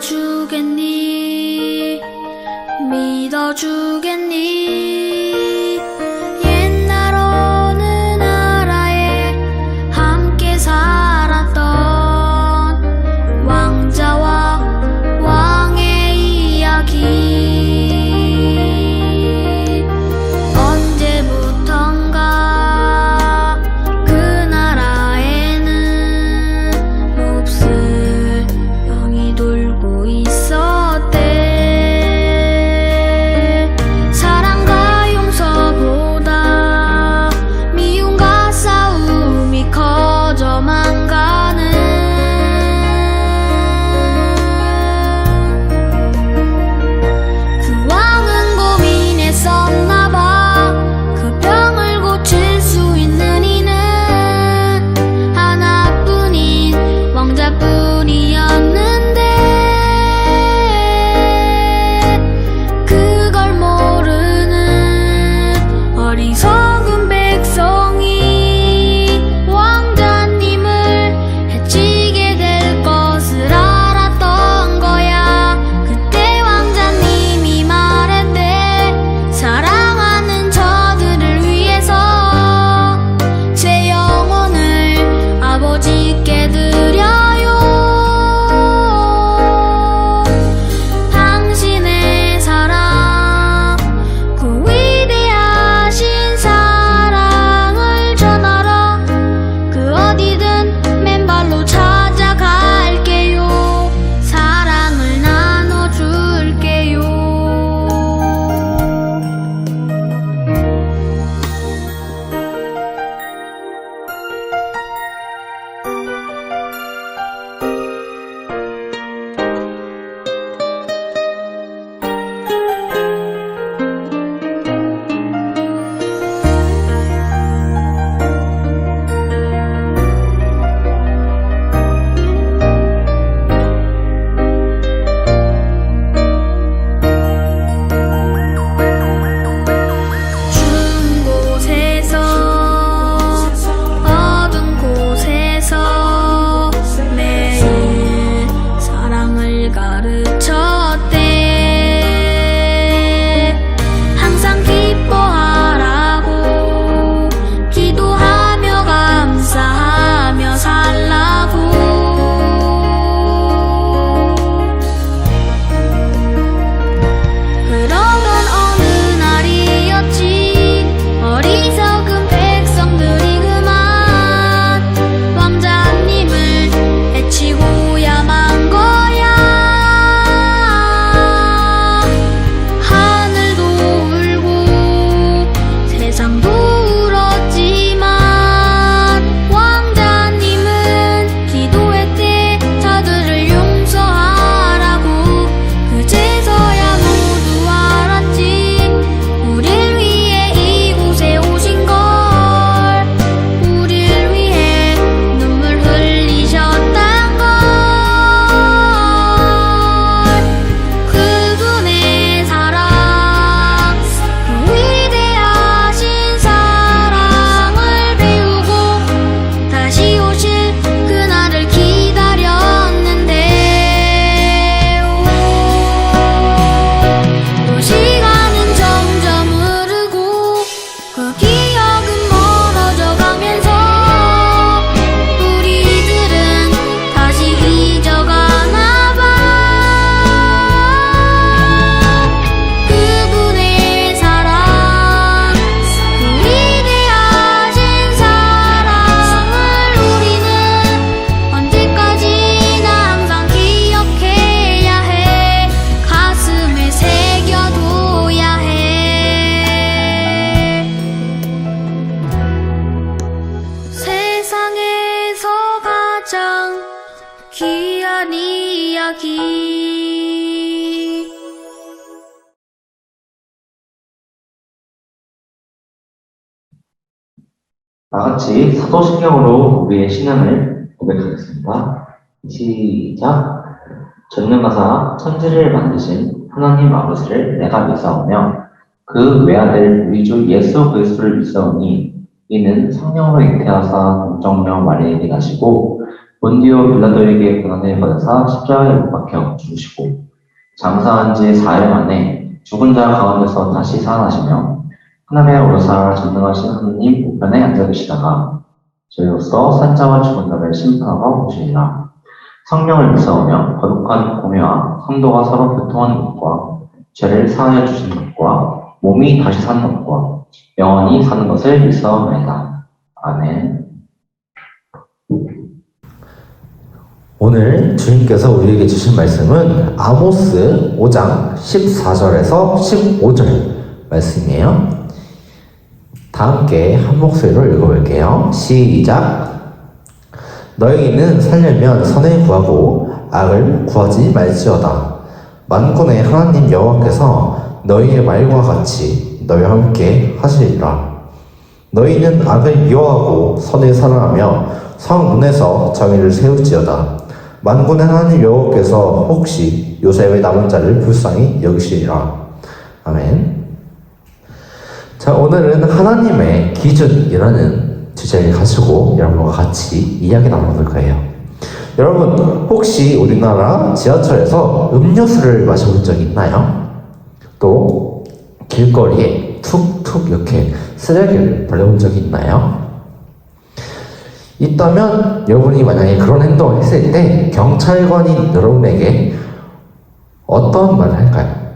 믿어주겠니? 믿어주겠니? 옛날 어느 나라에 함께 살았던 왕자와 왕의 이야기. 언제부턴가 그 나라에는 몹쓸 병이 돌고 있었대. 사랑과 용서보다 미움과 싸움이 커져만 가는 그 왕은 고민했었나봐. 그 병을 고칠 수 있는 이는 하나뿐인 왕자뿐이었는데 그걸 모르는 어리석은 백성이 왕자님을 해치게 될 것을 알았던 거야. 그때 왕자님이 말했대. 사랑하는 저들을 위해서 제 영혼을 아버지께 드려요. 당신의 사랑, 그 위대하신 사랑을 전하러 그 어디든 맨발로 찾아갈게요. 사랑을 나눠줄게요. 추운 곳에서 어두운 곳에서 매일 사랑을 가르쳤대. 항상 기뻐하라고 기도하며 감사하며 살라고. 그러던 어느 날이었지. 어리석은 백성들이 그만 왕자님을 해치고야만 거야. 하늘도 울고 세상도 울었지만 왕자님은 기도했대. 저들을 용서하라고. 그제서야 모두 알았지. 우릴 위해 이곳에 오신 걸. 우릴 위해 눈물 흘리셨단 걸. 그분의 사랑, 그 위대하신 사랑을 배우고 다시 오실 그날을 기다렸는데 또 시간은 점점 흐르고 그 기억은 멀어져 가면서 우리들은 다시 잊어가나 봐. 그분의 사랑, 그 위대하신 사랑을 우리는 언제까지나 항상 기억해야 해. 가슴에 새겨둬야 해. 세상에서 가장 귀한 이야기. 다같이 사도신경으로 우리의 신앙을 고백하겠습니다. 시작. 전능하사 천지를 만드신 하나님 아버지를 내가 믿사오며 그 외아들 우리 주 예수 그리스도를 믿사오니 이는 성령으로 잉태하사 동정녀 마리아에게 나시고 본디오 빌라도에게 고난을 받으사 십자가에 못 박혀 죽으시고 장사한 지 4일 만에 죽은 자 가운데서 다시 살아나시며 하늘에 오르사 전능하신 하느님 우편에 앉아 계시다가 저희로서 산자와 죽은 자를 심판하러 오시리라. 성령을 믿사오며 거룩한 공회와 성도가 서로 교통하는 것과 죄를 사하여 주시는 것과 몸이 다시 사는 것과 영원히 사는 것을 믿사옵나이다. 아멘. 오늘 주님께서 우리에게 주신 말씀은 아모스 5장 14절에서 15절 말씀이에요. 다 함께 한 목소리로 읽어볼게요. 시작! 너희는 살려면 선을 구하고 악을 구하지 말지어다. 만군의 하나님 여호와께서 너희의 말과 같이 너희와 함께 하시리라. 너희는 악을 미워하고 선을 사랑하며 성 문에서 정의를 세울지어다. 만군의 하나님 여호와께서 혹시 요셉의 남은 자를 불쌍히 여기시리라. 아멘. 자, 오늘은 하나님의 기준이라는 주제를 가지고 여러분과 같이 이야기 나눠볼 거예요. 여러분, 혹시 우리나라 지하철에서 음료수를 마셔본 적 있나요? 또 길거리에 툭툭 이렇게 쓰레기를 버려본 적이 있나요? 있다면 여러분이 만약에 그런 행동을 했을 때 경찰관이 여러분에게 어떤 말을 할까요?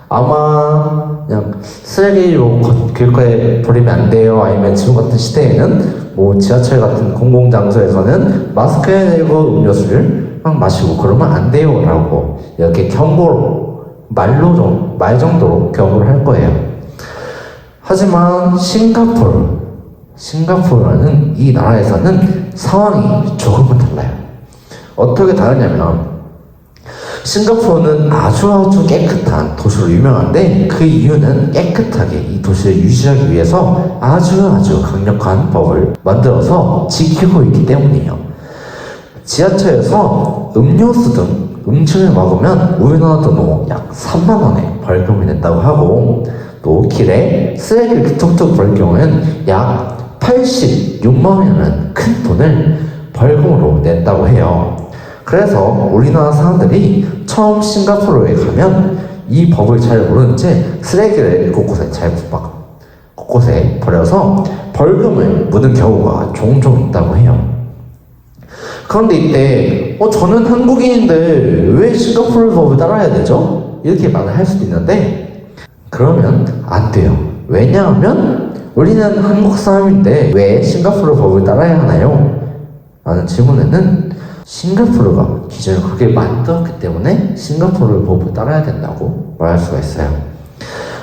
아마 그냥 쓰레기로 길거리에 버리면 안 돼요. 아니면 지금 같은 시대에는 뭐 지하철 같은 공공장소에서는 마스크 내고 음료수를 막 마시고 그러면 안 돼요 라고 이렇게 경고로 말 정도로 경고를 할 거예요. 하지만 싱가포르라는 이 나라에서는 상황이 조금은 달라요. 어떻게 다르냐면 싱가포르는 아주 깨끗한 도시로 유명한데 그 이유는 깨끗하게 이 도시를 유지하기 위해서 아주 강력한 법을 만들어서 지키고 있기 때문이에요. 지하철에서 음료수 등 음식을 먹으면 우리나라 돈으로 약 3만 원의 벌금이 낸다고 하고 또 길에 쓰레기를 툭툭 버릴 경우에는 약 86만 원이라는 큰 돈을 벌금으로 낸다고 해요. 그래서 우리나라 사람들이 처음 싱가포르에 가면 이 법을 잘 모르는 채 쓰레기를 곳곳에 버려서 벌금을 묻는 경우가 종종 있다고 해요. 그런데 이때 저는 한국인인데 왜 싱가포르 법을 따라야 되죠? 이렇게 말을 할 수도 있는데 그러면 안 돼요. 왜냐하면 우리는 한국 사람인데 왜 싱가포르 법을 따라야 하나요? 라는 질문에는 싱가포르가 기준을 그렇게 만들었기 때문에 싱가포르 법을 따라야 된다고 말할 수가 있어요.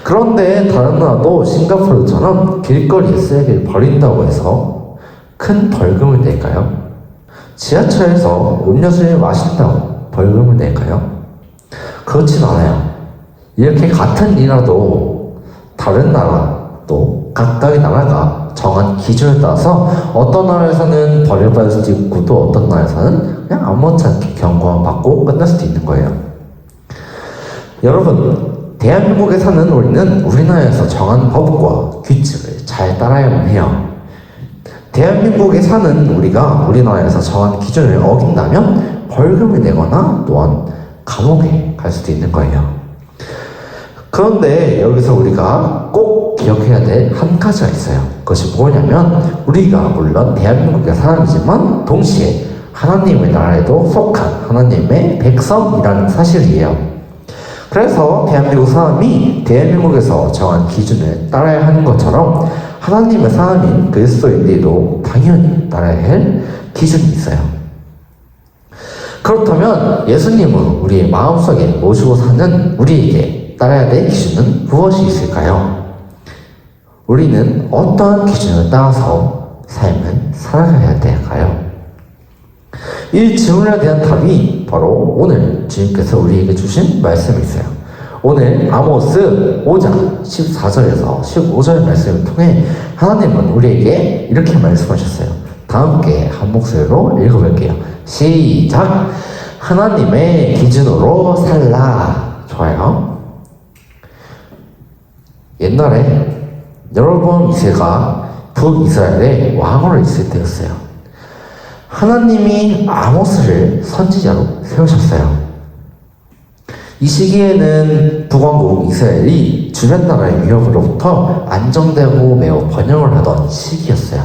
그런데 다른 나라도 싱가포르처럼 길거리에 쓰레기를 버린다고 해서 큰 벌금을 낼까요? 지하철에서 음료수를 마신다고 벌금을 낼까요? 그렇진 않아요. 이렇게 같은 일이라도 다른 나라도 각각의 나라가 정한 기준에 따라서 어떤 나라에서는 벌을 수도 있고 또 어떤 나라에서는 그냥 아무렇지 않게 경고만 받고 끝날 수도 있는 거예요. 여러분, 대한민국에 사는 우리는 우리나라에서 정한 법과 규칙을 잘 따라야만 해요. 대한민국에 사는 우리가 우리나라에서 정한 기준을 어긴다면 벌금을 내거나 또한 감옥에 갈 수도 있는 거예요. 그런데 여기서 우리가 꼭 기억해야 될 한 가지가 있어요. 그것이 뭐냐면 우리가 물론 대한민국의 사람이지만 동시에 하나님의 나라에도 속한 하나님의 백성이라는 사실이에요. 그래서 대한민국 사람이 대한민국에서 정한 기준을 따라야 하는 것처럼 하나님의 사람인 그리스도인들도 당연히 따라야 할 기준이 있어요. 그렇다면 예수님은 우리의 마음속에 모시고 사는 우리에게 따라야 될 기준은 무엇이 있을까요? 우리는 어떠한 기준을 따라서 삶을 살아가야 될까요? 이 질문에 대한 답이 바로 오늘 주님께서 우리에게 주신 말씀이 있어요. 오늘 아모스 5장 14절에서 15절 말씀을 통해 하나님은 우리에게 이렇게 말씀하셨어요. 다 함께 한 목소리로 읽어볼게요. 시작! 하나님의 기준으로 살라. 좋아요. 옛날에 여로보암 2세가 북이스라엘의 왕으로 있을 때였어요. 하나님이 아모스를 선지자로 세우셨어요. 이 시기에는 북왕국 이스라엘이 주변 나라의 위협으로부터 안정되고 매우 번영을 하던 시기였어요.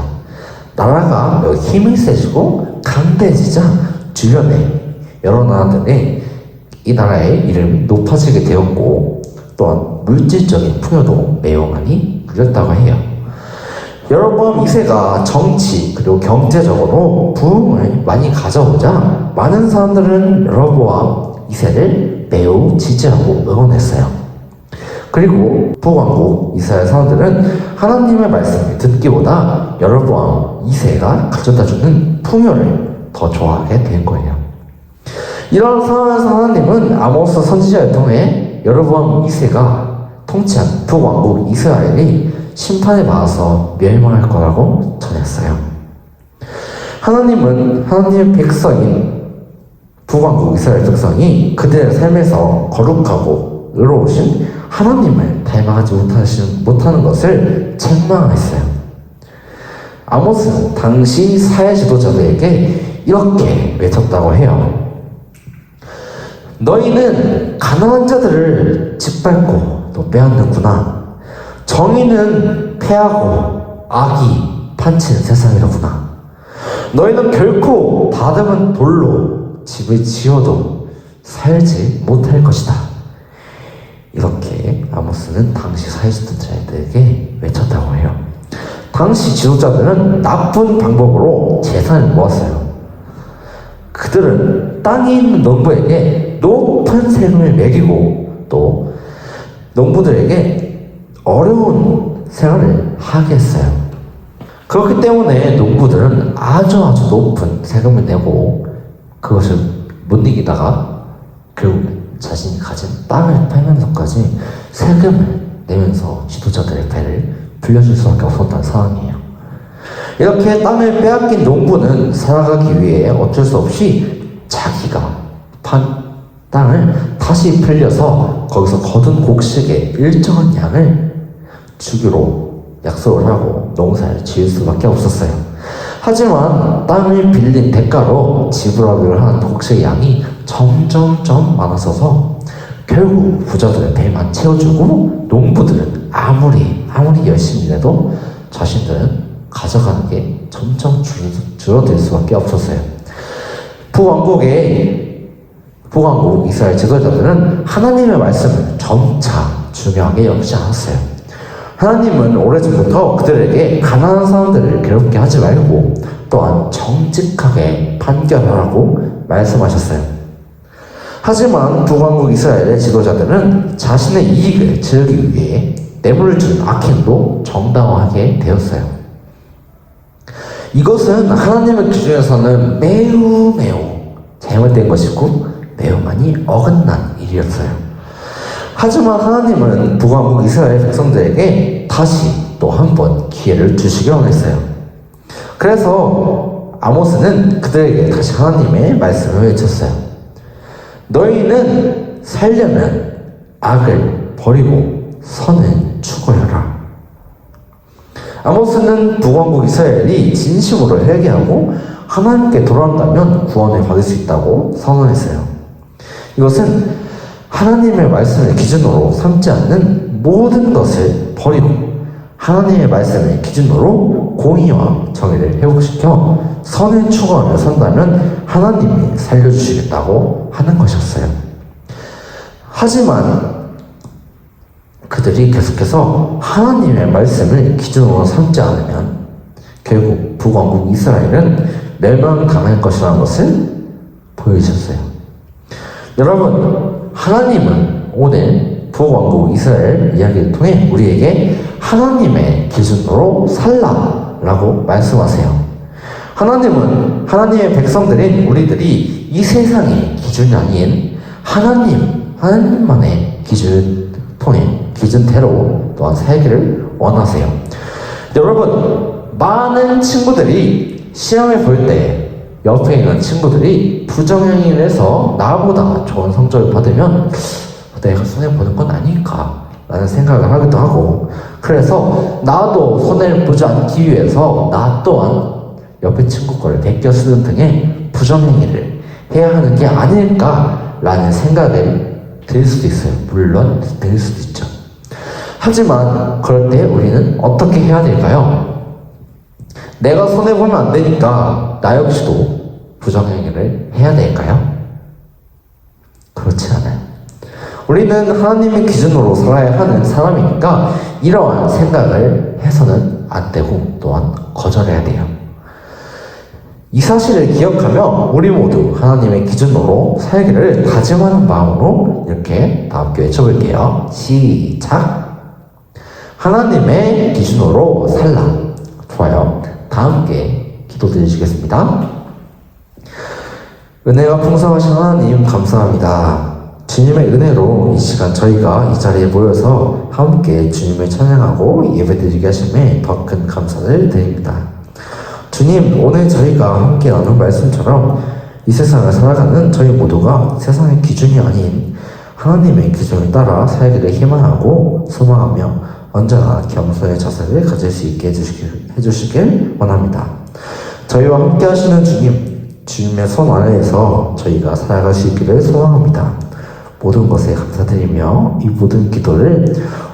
나라가 매우 힘이 세지고 강대해지자 주변에 여러 나라들의 이 나라의 이름이 높아지게 되었고 또한 물질적인 풍요도 매우 많이 누렸다고 해요. 여러분 2세가 정치 그리고 경제적으로 부흥을 많이 가져오자 많은 사람들은 여러보암 2세를 매우 지지하고 응원했어요. 그리고 북왕국 이스라엘 사람들은 하나님의 말씀을 듣기보다 여로보암 2세가 가져다주는 풍요를 더 좋아하게 된 거예요. 이런 상황에서 하나님은 아모스 선지자를 통해 여로보암 2세가 통치한 북왕국 이스라엘이 심판에 받아서 멸망할 거라고 전했어요. 하나님은 하나님의 백성인 북왕국 이스라엘 백성이 그들의 삶에서 거룩하고 의로우신 하나님을 닮아가지 못하는 것을 책망했어요. 아모스는 당시 사회 지도자들에게 이렇게 외쳤다고 해요. 너희는 가난한 자들을 짓밟고 또 빼앗는구나. 정의는 패하고 악이 판치는 세상이로구나. 너희는 결코 다듬은 돌로 집을 지어도 살지 못할 것이다. 이렇게 아모스는 당시 사회 지도자들에게 외쳤다고 해요. 당시 지도자들은 나쁜 방법으로 재산을 모았어요. 그들은 땅에 있는 농부에게 높은 세금을 매기고 또 농부들에게 어려운 생활을 하게 했어요. 그렇기 때문에 농부들은 아주 높은 세금을 내고 그것을 못 이기다가 결국 자신이 가진 땅을 팔면서까지 세금을 내면서 지도자들의 배를 불려줄 수밖에 없었던 상황이에요. 이렇게 땅을 빼앗긴 농부는 살아가기 위해 어쩔 수 없이 자기가 판 땅을 다시 빌려서 거기서 거둔 곡식의 일정한 양을 주기로 약속을 하고 농사를 지을 수밖에 없었어요. 하지만 땅을 빌린 대가로 지불하기로 한 곡식의 양이 점점 많아져서 결국 부자들의 배만 채워주고 농부들은 아무리 열심히 해도 자신들은 가져가는 게 점점 줄어들 수밖에 없었어요. 북왕국 이스라엘 지도자들은 하나님의 말씀을 점차 중요하게 여기지 않았어요. 하나님은 오래전부터 그들에게 가난한 사람들을 괴롭게 하지 말고 또한 정직하게 판결하라고 말씀하셨어요. 하지만 북왕국 이스라엘의 지도자들은 자신의 이익을 지르기 위해 뇌물을 준 악행도 정당화하게 되었어요. 이것은 하나님의 기준에서는 매우 잘못된 것이고 매우 많이 어긋난 일이었어요. 하지만 하나님은 북왕국 이스라엘 백성들에게 다시 또 한 번 기회를 주시기로 했어요. 그래서 아모스는 그들에게 다시 하나님의 말씀을 외쳤어요. 너희는 살려면 악을 버리고 선을 추구하라. 아모스는 북왕국 이스라엘이 진심으로 회개하고 하나님께 돌아간다면 구원을 받을 수 있다고 선언했어요. 이것은 하나님의 말씀을 기준으로 삼지 않는 모든 것을 버리고 하나님의 말씀을 기준으로 공의와 정의를 회복시켜 선을 추구하며 산다면 하나님이 살려주시겠다고 하는 것이었어요. 하지만 그들이 계속해서 하나님의 말씀을 기준으로 삼지 않으면 결국 북왕국 이스라엘은 멸망당할 것이라는 것을 보여주셨어요. 여러분, 하나님은 오늘 북왕국 이스라엘 이야기를 통해 우리에게 하나님의 기준으로 살라라고 말씀하세요. 하나님은 하나님의 백성들인 우리들이 이 세상의 기준이 아닌 하나님만의 기준을 통해 기준대로 또한 살기를 원하세요. 여러분, 많은 친구들이 시험을 볼 때 옆에 있는 친구들이 부정행위를 해서 나보다 좋은 성적을 받으면 내가 손해보는 건 아닐까 라는 생각을 하기도 하고, 그래서 나도 손해를 보지 않기 위해서 나 또한 옆에 친구 거를 베껴 쓰는 등의 부정행위를 해야 하는 게 아닐까라는 생각을 들 수도 있어요. 물론 들 수도 있죠. 하지만 그럴 때 우리는 어떻게 해야 될까요? 내가 손해보면 안 되니까 나 역시도 부정행위를 해야 될까요? 그렇지 않아요. 우리는 하나님의 기준으로 살아야 하는 사람이니까 이러한 생각을 해서는 안 되고 또한 거절해야 돼요. 이 사실을 기억하며 우리 모두 하나님의 기준으로 살기를 다짐하는 마음으로 이렇게 다 함께 외쳐볼게요. 시작! 하나님의 기준으로 살라. 좋아요. 다 함께 기도드리시겠습니다. 은혜가 풍성하신 하나님 감사합니다. 주님의 은혜로 이 시간 저희가 이 자리에 모여서 함께 주님을 찬양하고 예배드리게 하심에 더 큰 감사를 드립니다. 주님, 오늘 저희가 함께 나눈 말씀처럼 이 세상을 살아가는 저희 모두가 세상의 기준이 아닌 하나님의 기준을 따라 살기를 희망하고 소망하며 언제나 겸손의 자세를 가질 수 있게 해주시길 원합니다. 저희와 함께 하시는 주님의 손 아래에서 저희가 살아갈 수 있기를 소망합니다. 모든 것에 감사드리며 이 모든 기도를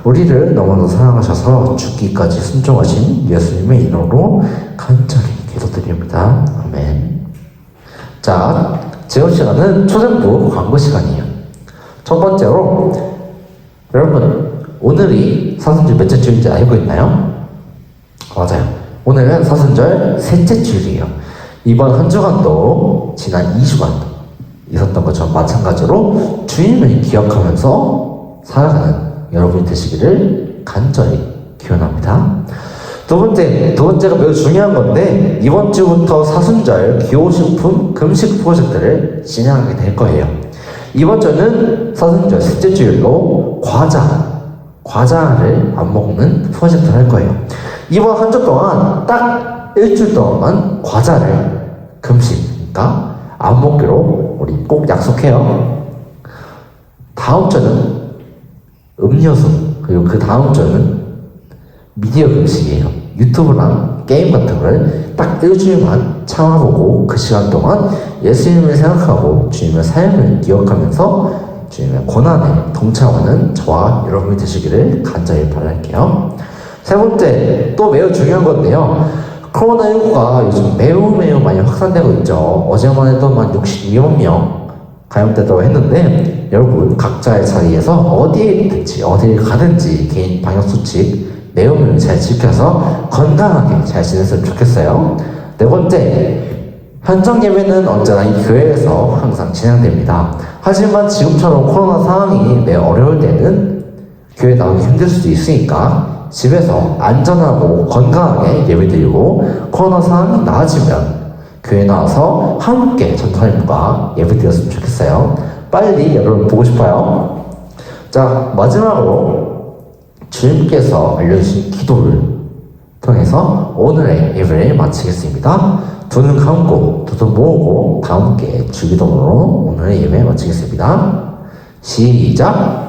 우리를 너무나 사랑하셔서 죽기까지 순종하신 예수님의 이름으로 간절히 기도드립니다. 아멘. 자, 지금 시간은 초등부 광고 시간이에요. 첫 번째로 여러분 오늘이 사순절 몇째 주일인지 알고 있나요? 맞아요. 오늘은 사순절 셋째 주일이에요. 이번 한 주간도 지난 2주간도 있었던 것처럼 마찬가지로 주님을 기억하면서 살아가는 여러분이 되시기를 간절히 기원합니다. 두 번째가 매우 중요한 건데 이번 주부터 사순절 기호식품 금식 프로젝트를 진행하게 될 거예요. 이번 주는 사순절 셋째 주일로 과자를 안 먹는 프로젝트를 할 거예요. 이번 한 주 동안 딱 일주일 동안 과자를 금식, 안 먹기로 우리 꼭 약속해요. 다음 주는 음료수, 그리고 그 다음 주는 미디어 금식이에요. 유튜브랑 게임 같은 걸 딱 일주일만 참아보고 그 시간 동안 예수님을 생각하고 주님의 삶을 기억하면서 주님의 고난에 동참하는 저와 여러분이 되시기를 간절히 바랄게요. 세 번째, 또 매우 중요한 건데요. 코로나19가 요즘 매우 많이 확산되고 있죠. 어제만 해도 62만 명 감염되다고 했는데 여러분 각자의 자리에서 어디에 있든지 어디를 가든지 개인 방역수칙 매우 잘 지켜서 건강하게 잘 지냈으면 좋겠어요. 네 번째, 현장 예배는 언제나 이 교회에서 항상 진행됩니다. 하지만 지금처럼 코로나 상황이 매우 어려울 때는 교회 나오기 힘들 수도 있으니까 집에서 안전하고 건강하게 예배드리고 코로나 상황이 나아지면 교회 나와서 함께 전도사님과 예배드렸으면 좋겠어요. 빨리 여러분 보고 싶어요. 자, 마지막으로 주님께서 알려주신 기도를 통해서 오늘의 예배를 마치겠습니다. 두 눈 감고 두 손 모으고 다 함께 주기도문으로 오늘의 예배 마치겠습니다. 시작!